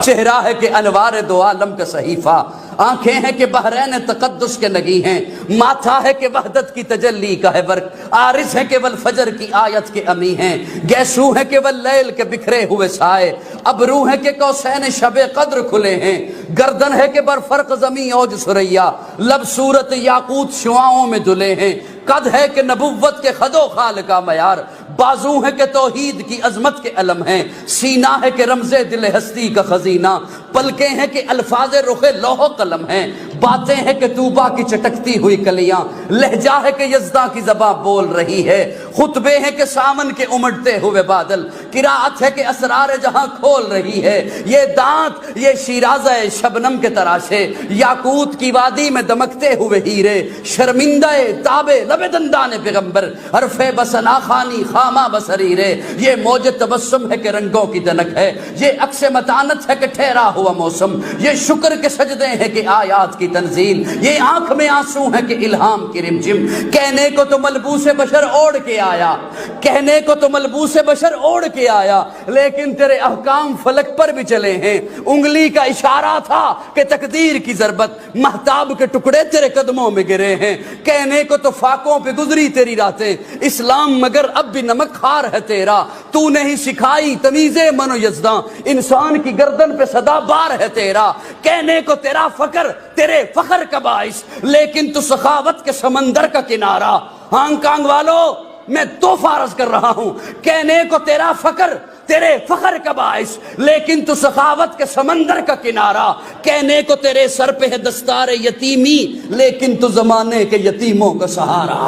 چہرہ ہے کہ انوار دو عالم کا صحیفہ، آنکھیں ہیں کہ بحرین تقدس کے نگی ہیں، ماتھا ہے کہ وحدت کی تجلی کا ہے برق، عارض ہے کہ والفجر کی آیت کے امی ہیں، گیسو ہے کہ واللیل کے بکھرے ہوئے سائے، ابرو ہے کہ قوسین شب قدر کھلے ہیں، گردن ہے کہ برفرق زمین اوج سریا، لب صورت یاقوت شعاؤں میں دھلے ہیں، قد ہے کہ نبوت کے خد و خال کا معیار، بازو ہے کہ توحید کی عظمت کے علم ہیں، سینہ ہے کہ رمز دل ہستی کا خزینہ، پلکیں ہیں کہ الفاظ رخ لوح و قلم ہیں، باتیں ہیں کہ طوبا کی چٹکتی ہوئی کلیاں، لہجہ ہے کہ یزداں کی زباں بول رہی ہے، خطبے ہیں کہ سامن کے امڑتے ہوئے بادل، قرات ہے کہ اسرار جہاں کھول رہی ہے، یہ دانت یہ شیرازہ شبنم کے تراشے، یاقوت کی وادی میں دمکتے ہوئے ہیرے، شرمندہ تابے لب دندان پیغمبر، حرف بسنا خانی خامہ بصریرے، یہ موج تبسم ہے کہ رنگوں کی دنک ہے، یہ عکس متانت ہے کہ ٹھہرا ہوا موسم، یہ شکر کے سجدے ہیں کہ آیات کی تنزیل، یہ آنکھ میں آنسو ہے کہ الہام کی رمجم، کہنے کو تو ملبوس بشر اوڑھ کے آیا، کہنے کو تو ملبوس بشر اوڑھ کے آیا، لیکن تیرے احکام فلک پر بھی چلے ہیں، انگلی کا اشارہ تھا کہ تقدیر کی ضربت، مہتاب کے ٹکڑے تیرے قدموں میں گرے ہیں، کہنے کو تو فاقوں پہ گزری تیری راتیں، اسلام مگر اب بھی نمک خار ہے تیرا، تو نے ہی سکھائی تمیز من و یزداں، انسان کی گردن پہ صدا بار ہے تیرا، کہنے کو تیرا فقر تیرے فخر کا باعث، لیکن تو سخاوت کے سمندر کا کنارہ، ہانگ کانگ والو میں تحفہ عرض کر رہا ہوں، کہنے کو تیرا فقر تیرے فخر کا باعث، لیکن تو سخاوت کے سمندر کا کنارہ، کہنے کو تیرے سر پہ ہے دستار یتیمی، لیکن تو زمانے کے یتیموں کا سہارا۔